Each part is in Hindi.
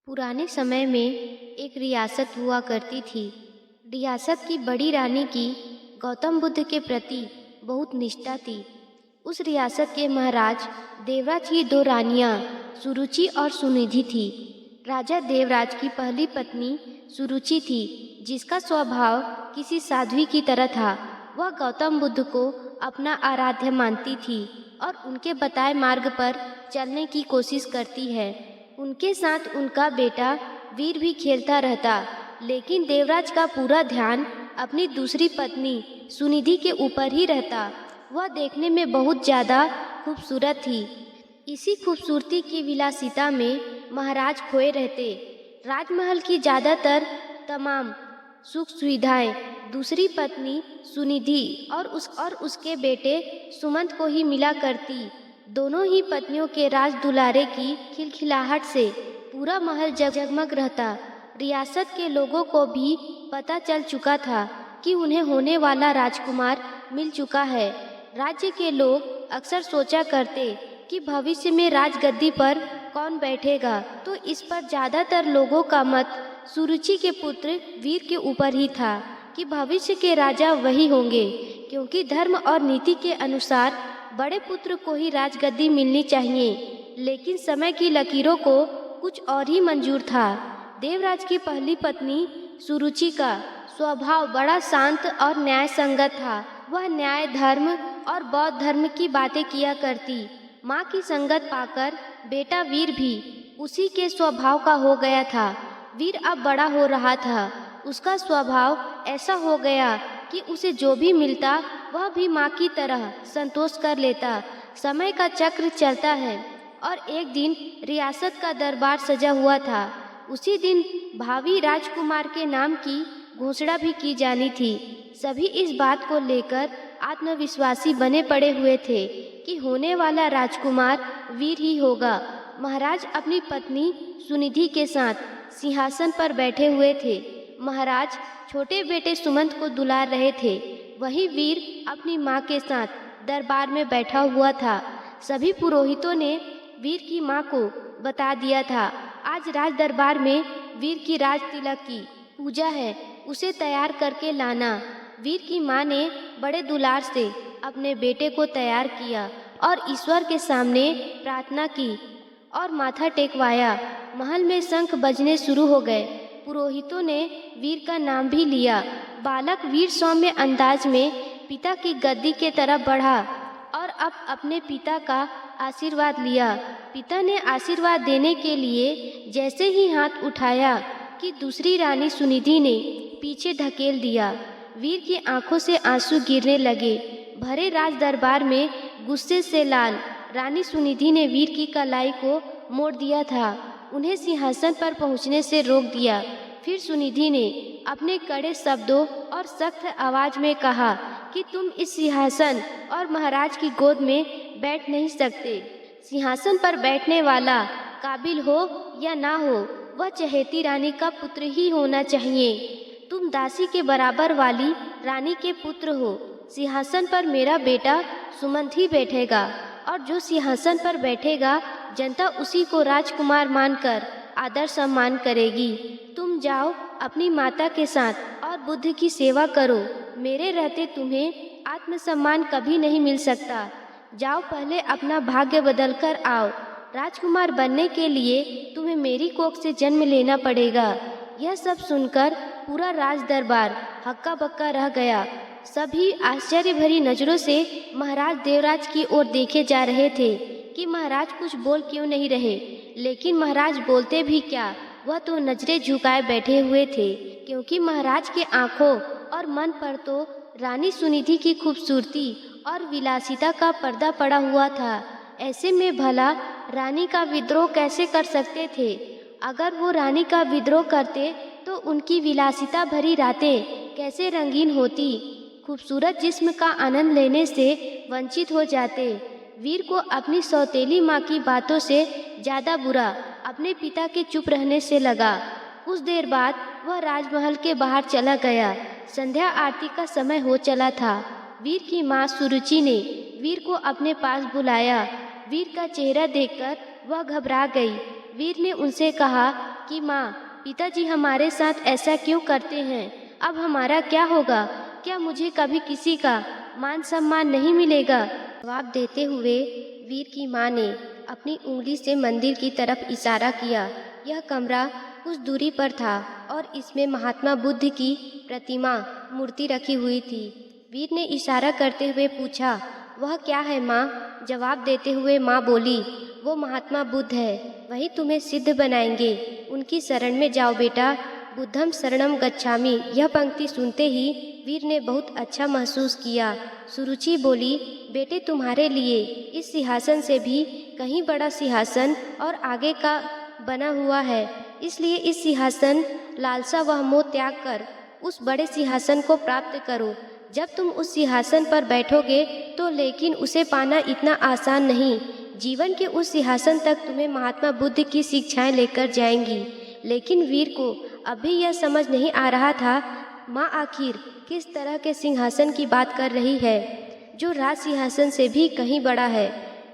पुराने समय में एक रियासत हुआ करती थी। रियासत की बड़ी रानी की गौतम बुद्ध के प्रति बहुत निष्ठा थी। उस रियासत के महाराज देवराज की दो रानियां सुरुचि और सुनिधि थी। राजा देवराज की पहली पत्नी सुरुचि थी, जिसका स्वभाव किसी साध्वी की तरह था। वह गौतम बुद्ध को अपना आराध्य मानती थी और उनके बताए मार्ग पर चलने की कोशिश करती है। उनके साथ उनका बेटा वीर भी खेलता रहता, लेकिन देवराज का पूरा ध्यान अपनी दूसरी पत्नी सुनिधि के ऊपर ही रहता। वह देखने में बहुत ज़्यादा खूबसूरत थी। इसी खूबसूरती की विलासिता में महाराज खोए रहते। राजमहल की ज़्यादातर तमाम सुख सुविधाएं दूसरी पत्नी सुनिधि और उसके बेटे सुमंत को ही मिला करती। दोनों ही पत्नियों के राज दुलारे की खिलखिलाहट से पूरा महल जगमग रहता। रियासत के लोगों को भी पता चल चुका था कि उन्हें होने वाला राजकुमार मिल चुका है। राज्य के लोग अक्सर सोचा करते कि भविष्य में राजगद्दी पर कौन बैठेगा, तो इस पर ज़्यादातर लोगों का मत सुरुचि के पुत्र वीर के ऊपर ही था कि भविष्य के राजा वही होंगे, क्योंकि धर्म और नीति के अनुसार बड़े पुत्र को ही राजगद्दी मिलनी चाहिए। लेकिन समय की लकीरों को कुछ और ही मंजूर था। देवराज की पहली पत्नी सुरुचि का स्वभाव बड़ा शांत और न्याय संगत था। वह न्याय, धर्म और बौद्ध धर्म की बातें किया करती। माँ की संगत पाकर बेटा वीर भी उसी के स्वभाव का हो गया था। वीर अब बड़ा हो रहा था। उसका स्वभाव ऐसा हो गया कि उसे जो भी मिलता वह भी माँ की तरह संतोष कर लेता। समय का चक्र चलता है और एक दिन रियासत का दरबार सजा हुआ था। उसी दिन भावी राजकुमार के नाम की घोषणा भी की जानी थी। सभी इस बात को लेकर आत्मविश्वासी बने पड़े हुए थे कि होने वाला राजकुमार वीर ही होगा। महाराज अपनी पत्नी सुनिधि के साथ सिंहासन पर बैठे हुए थे। महाराज छोटे बेटे सुमंत को दुलार रहे थे। वही वीर अपनी माँ के साथ दरबार में बैठा हुआ था। सभी पुरोहितों ने वीर की माँ को बता दिया था, आज राज दरबार में वीर की राज तिलक की पूजा है, उसे तैयार करके लाना। वीर की माँ ने बड़े दुलार से अपने बेटे को तैयार किया और ईश्वर के सामने प्रार्थना की और माथा टेकवाया। महल में शंख बजने शुरू हो गए। पुरोहितों ने वीर का नाम भी लिया। बालक वीर सौम्य अंदाज में पिता की गद्दी के तरफ बढ़ा और अब अपने पिता का आशीर्वाद लिया। पिता ने आशीर्वाद देने के लिए जैसे ही हाथ उठाया कि दूसरी रानी सुनिधि ने पीछे धकेल दिया। वीर की आंखों से आंसू गिरने लगे। भरे राज दरबार में गुस्से से लाल रानी सुनिधि ने वीर की कलाई को मोड़ दिया था। उन्हें सिंहासन पर पहुंचने से रोक दिया। फिर सुनिधि ने अपने कड़े शब्दों और सख्त आवाज में कहा कि तुम इस सिंहासन और महाराज की गोद में बैठ नहीं सकते। सिंहासन पर बैठने वाला काबिल हो या ना हो, वह चहेती रानी का पुत्र ही होना चाहिए। तुम दासी के बराबर वाली रानी के पुत्र हो। सिंहासन पर मेरा बेटा सुमंत ही बैठेगा और जो सिंहासन पर बैठेगा जनता उसी को राजकुमार मानकर आदर सम्मान करेगी। तुम जाओ अपनी माता के साथ और बुद्ध की सेवा करो। मेरे रहते तुम्हें आत्मसम्मान कभी नहीं मिल सकता। जाओ पहले अपना भाग्य बदल कर आओ। राजकुमार बनने के लिए तुम्हें मेरी कोख से जन्म लेना पड़ेगा। यह सब सुनकर पूरा राज दरबार हक्का बक्का रह गया। सभी आश्चर्य भरी नजरों से महाराज देवराज की ओर देखे जा रहे थे कि महाराज कुछ बोल क्यों नहीं रहे। लेकिन महाराज बोलते भी क्या, वह तो नजरें झुकाए बैठे हुए थे, क्योंकि महाराज के आंखों और मन पर तो रानी सुनिधि की खूबसूरती और विलासिता का पर्दा पड़ा हुआ था। ऐसे में भला रानी का विद्रोह कैसे कर सकते थे? अगर वो रानी का विद्रोह करते तो उनकी विलासिता भरी रातें कैसे रंगीन होती। खूबसूरत जिस्म का आनंद लेने से वंचित हो जाते। वीर को अपनी सौतेली माँ की बातों से ज़्यादा बुरा अपने पिता के चुप रहने से लगा। कुछ देर बाद वह राजमहल के बाहर चला गया। संध्या आरती का समय हो चला था। वीर की माँ सुरुचि ने वीर को अपने पास बुलाया। वीर का चेहरा देखकर वह घबरा गई। वीर ने उनसे कहा कि माँ, पिताजी हमारे साथ ऐसा क्यों करते हैं? अब हमारा क्या होगा? क्या मुझे कभी किसी का मान सम्मान नहीं मिलेगा? जवाब देते हुए वीर की माँ ने अपनी उंगली से मंदिर की तरफ इशारा किया। यह कमरा कुछ दूरी पर था और इसमें महात्मा बुद्ध की प्रतिमा मूर्ति रखी हुई थी। वीर ने इशारा करते हुए पूछा, वह क्या है माँ? जवाब देते हुए माँ बोली, वो महात्मा बुद्ध है, वही तुम्हें सिद्ध बनाएंगे। उनकी शरण में जाओ बेटा। बुद्धम शरणम गच्छामि। यह पंक्ति सुनते ही वीर ने बहुत अच्छा महसूस किया। सुरुचि बोली, बेटे तुम्हारे लिए इस सिंहासन से भी कहीं बड़ा सिंहासन और आगे का बना हुआ है, इसलिए इस सिंहासन लालसा व मोह त्याग कर उस बड़े सिंहासन को प्राप्त करो। जब तुम उस सिंहासन पर बैठोगे तो लेकिन उसे पाना इतना आसान नहीं। जीवन के उस सिंहासन तक तुम्हें महात्मा बुद्ध की शिक्षाएं लेकर जाएंगी। लेकिन वीर को अभी यह समझ नहीं आ रहा था, माँ आखिर किस तरह के सिंहासन की बात कर रही है जो राज सिंहासन से भी कहीं बड़ा है।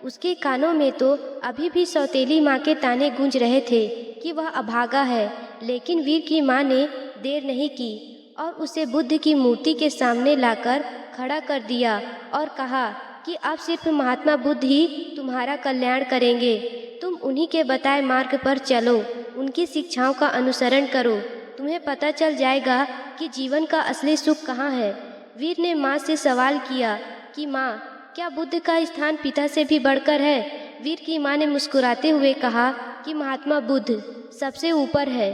उसके कानों में तो अभी भी सौतेली माँ के ताने गूंज रहे थे कि वह अभागा है। लेकिन वीर की माँ ने देर नहीं की और उसे बुद्ध की मूर्ति के सामने लाकर खड़ा कर दिया और कहा कि अब सिर्फ महात्मा बुद्ध ही तुम्हारा कल्याण करेंगे। तुम उन्हीं के बताए मार्ग पर चलो, उनकी शिक्षाओं का अनुसरण करो, तुम्हें पता चल जाएगा कि जीवन का असली सुख कहाँ है। वीर ने माँ से सवाल किया कि माँ, क्या बुद्ध का स्थान पिता से भी बढ़कर है? वीर की माँ ने मुस्कुराते हुए कहा कि महात्मा बुद्ध सबसे ऊपर है।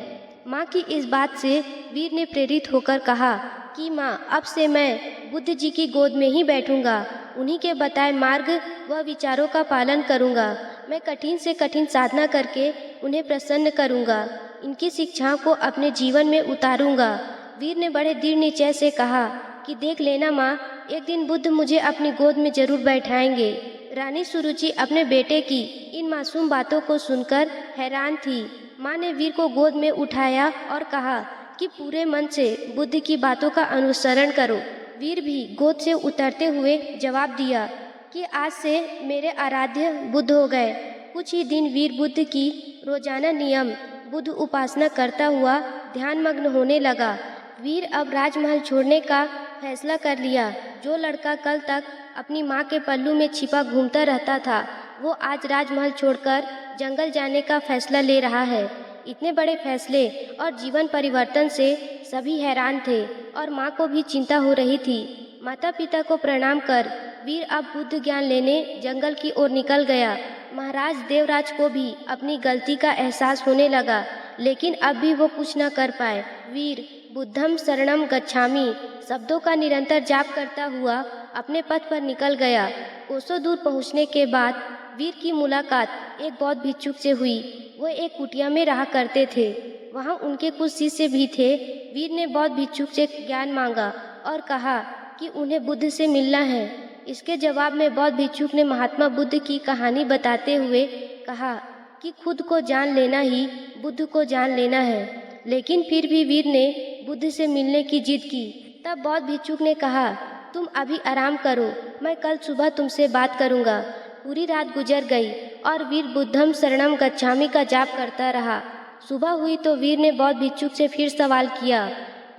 माँ की इस बात से वीर ने प्रेरित होकर कहा कि माँ, अब से मैं बुद्ध जी की गोद में ही बैठूंगा, उन्हीं के बताए मार्ग व विचारों का पालन करूंगा। मैं कठिन से कठिन साधना करके उन्हें प्रसन्न करूंगा, इनकी शिक्षाओं को अपने जीवन में उतारूंगा। वीर ने बड़े दृढ़ निश्चय से कहा कि देख लेना माँ, एक दिन बुद्ध मुझे अपनी गोद में जरूर बैठाएंगे। रानी सुरुचि अपने बेटे की इन मासूम बातों को सुनकर हैरान थी। माँ ने वीर को गोद में उठाया और कहा कि पूरे मन से बुद्ध की बातों का अनुसरण करो। वीर भी गोद से उतरते हुए जवाब दिया कि आज से मेरे आराध्य बुद्ध हो गए। कुछ ही दिन वीर बुद्ध की रोजाना नियम बुद्ध उपासना करता हुआ ध्यानमग्न होने लगा। वीर अब राजमहल छोड़ने का फैसला कर लिया। जो लड़का कल तक अपनी माँ के पल्लू में छिपा घूमता रहता था, वो आज राजमहल छोड़कर जंगल जाने का फैसला ले रहा है। इतने बड़े फैसले और जीवन परिवर्तन से सभी हैरान थे और माँ को भी चिंता हो रही थी। माता पिता को प्रणाम कर वीर अब बुद्ध ज्ञान लेने जंगल की ओर निकल गया। महाराज देवराज को भी अपनी गलती का एहसास होने लगा, लेकिन अब भी वो कुछ न कर पाए। वीर बुद्धम शरणम गच्छामि शब्दों का निरंतर जाप करता हुआ अपने पथ पर निकल गया। कोसों दूर पहुंचने के बाद वीर की मुलाकात एक बौद्ध भिक्षुक से हुई। वो एक कुटिया में रहा करते थे। वहाँ उनके कुछ शिष्य भी थे। वीर ने बौद्ध भिक्षुक से ज्ञान मांगा और कहा कि उन्हें बुद्ध से मिलना है। इसके जवाब में बौद्ध भिक्षुक ने महात्मा बुद्ध की कहानी बताते हुए कहा कि खुद को जान लेना ही बुद्ध को जान लेना है। लेकिन फिर भी वीर ने बुद्ध से मिलने की जिद की। तब बौद्ध भिक्षुक ने कहा, तुम अभी आराम करो, मैं कल सुबह तुमसे बात करूंगा। पूरी रात गुजर गई और वीर बुद्धम शरणम गच्छामि का जाप करता रहा। सुबह हुई तो वीर ने बौद्ध भिक्षुक से फिर सवाल किया।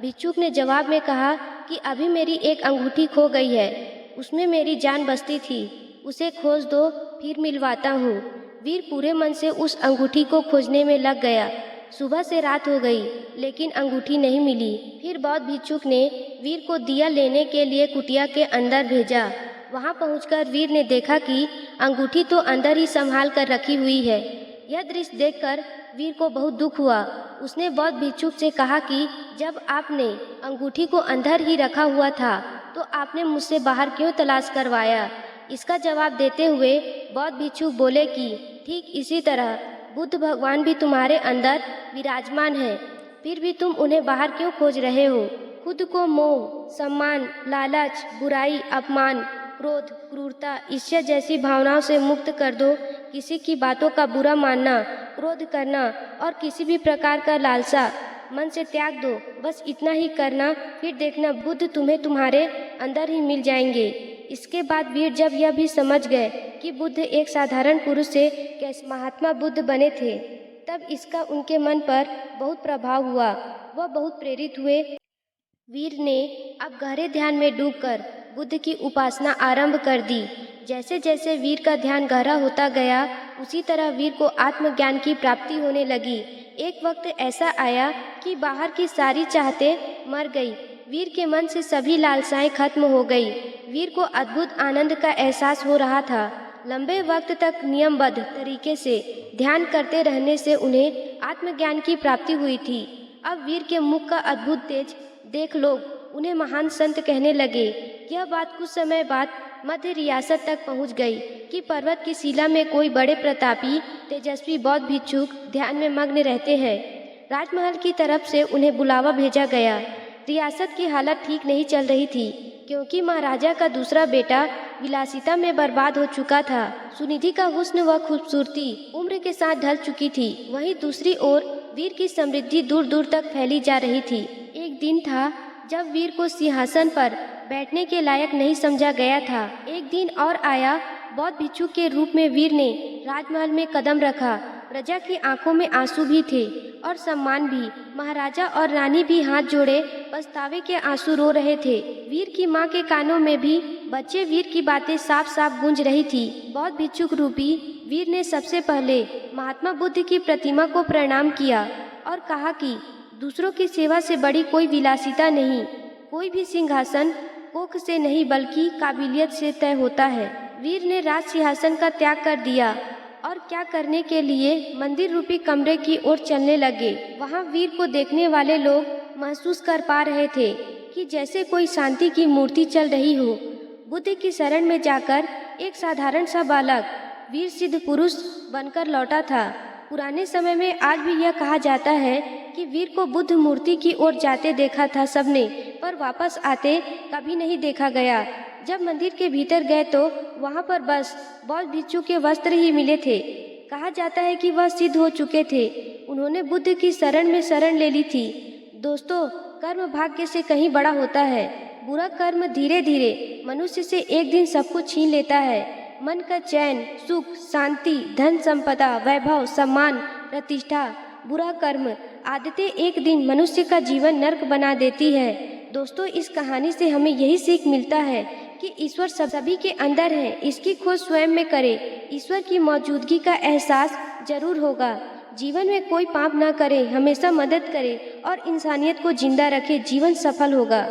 भिक्षुक ने जवाब में कहा कि अभी मेरी एक अंगूठी खो गई है, उसमें मेरी जान बसती थी, उसे खोज दो, फिर मिलवाता हूँ। वीर पूरे मन से उस अंगूठी को खोजने में लग गया। सुबह से रात हो गई, लेकिन अंगूठी नहीं मिली। फिर बौद्ध भिक्षुक ने वीर को दिया लेने के लिए कुटिया के अंदर भेजा। वहां पहुंचकर वीर ने देखा कि अंगूठी तो अंदर ही संभाल कर रखी हुई है। यह दृश्य देखकर वीर को बहुत दुख हुआ। उसने बौद्ध भिक्षुक से कहा कि जब आपने अंगूठी को अंदर ही रखा हुआ था तो आपने मुझसे बाहर क्यों तलाश करवाया? इसका जवाब देते हुए बौद्ध भिक्षुक बोले कि ठीक इसी तरह बुद्ध भगवान भी तुम्हारे अंदर विराजमान है, फिर भी तुम उन्हें बाहर क्यों खोज रहे हो? खुद को मोह, सम्मान, लालच, बुराई, अपमान, क्रोध, क्रूरता, ईर्ष्या जैसी भावनाओं से मुक्त कर दो। किसी की बातों का बुरा मानना, क्रोध करना और किसी भी प्रकार का लालसा मन से त्याग दो। बस इतना ही करना, फिर देखना बुद्ध तुम्हें तुम्हारे अंदर ही मिल जाएंगे। इसके बाद वीर जब यह भी समझ गए कि बुद्ध एक साधारण पुरुष से कैसे महात्मा बुद्ध बने थे, तब इसका उनके मन पर बहुत प्रभाव हुआ। वह बहुत प्रेरित हुए। वीर ने अब गहरे ध्यान में डूबकर बुद्ध की उपासना आरंभ कर दी। जैसे जैसे वीर का ध्यान गहरा होता गया, उसी तरह वीर को आत्मज्ञान की प्राप्ति होने लगी। एक वक्त ऐसा आया कि बाहर की सारी चाहतें मर गई। वीर के मन से सभी लालसाएं खत्म हो गई। वीर को अद्भुत आनंद का एहसास हो रहा था। लंबे वक्त तक नियमबद्ध तरीके से ध्यान करते रहने से उन्हें आत्मज्ञान की प्राप्ति हुई थी। अब वीर के मुख का अद्भुत तेज देख लोग उन्हें महान संत कहने लगे। यह बात कुछ समय बाद मध्य रियासत तक पहुंच गई कि पर्वत की शिला में कोई बड़े प्रतापी तेजस्वी बौद्ध भिक्षुक ध्यान में मग्न रहते हैं। राजमहल की तरफ से उन्हें बुलावा भेजा गया। रियासत की हालत ठीक नहीं चल रही थी, क्योंकि महाराजा का दूसरा बेटा विलासिता में बर्बाद हो चुका था। सुनिधि का हुस्न व खूबसूरती उम्र के साथ ढल चुकी थी। वहीं दूसरी ओर वीर की समृद्धि दूर दूर तक फैली जा रही थी। एक दिन था जब वीर को सिंहासन पर बैठने के लायक नहीं समझा गया था। एक दिन और आया, बौद्ध भिक्षुक के रूप में वीर ने राजमहल में कदम रखा। प्रजा की आंखों में आंसू भी थे और सम्मान भी। महाराजा और रानी भी हाथ जोड़े पछतावे के आंसू रो रहे थे। वीर की माँ के कानों में भी बच्चे वीर की बातें साफ साफ गूंज रही थी। बौद्ध भिक्षुक रूपी वीर ने सबसे पहले महात्मा बुद्ध की प्रतिमा को प्रणाम किया और कहा कि दूसरों की सेवा से बड़ी कोई विलासिता नहीं। कोई भी सिंहासन कोख से नहीं बल्कि काबिलियत से तय होता है। वीर ने राज सिंहासन का त्याग कर दिया और क्या करने के लिए मंदिर रूपी कमरे की ओर चलने लगे। वहाँ वीर को देखने वाले लोग महसूस कर पा रहे थे कि जैसे कोई शांति की मूर्ति चल रही हो। बुद्ध की शरण में जाकर एक साधारण सा बालक वीर सिद्ध पुरुष बनकर लौटा था। पुराने समय में आज भी यह कहा जाता है कि वीर को बुद्ध मूर्ति की ओर जाते देखा था सबने, पर वापस आते कभी नहीं देखा गया। जब मंदिर के भीतर गए तो वहाँ पर बस बौद्ध भिक्षु के वस्त्र ही मिले थे। कहा जाता है कि वह सिद्ध हो चुके थे। उन्होंने बुद्ध की शरण में शरण ले ली थी। दोस्तों, कर्म भाग्य से कहीं बड़ा होता है। बुरा कर्म धीरे धीरे मनुष्य से एक दिन सब कुछ छीन लेता है। मन का चैन, सुख, शांति, धन संपदा, वैभव, सम्मान, प्रतिष्ठा। बुरा कर्म आदतें एक दिन मनुष्य का जीवन नर्क बना देती है। दोस्तों, इस कहानी से हमें यही सीख मिलता है कि ईश्वर सभी के अंदर है। इसकी खोज स्वयं में करें। ईश्वर की मौजूदगी का एहसास जरूर होगा। जीवन में कोई पाप ना करे, हमेशा मदद करे और इंसानियत को जिंदा रखे। जीवन सफल होगा।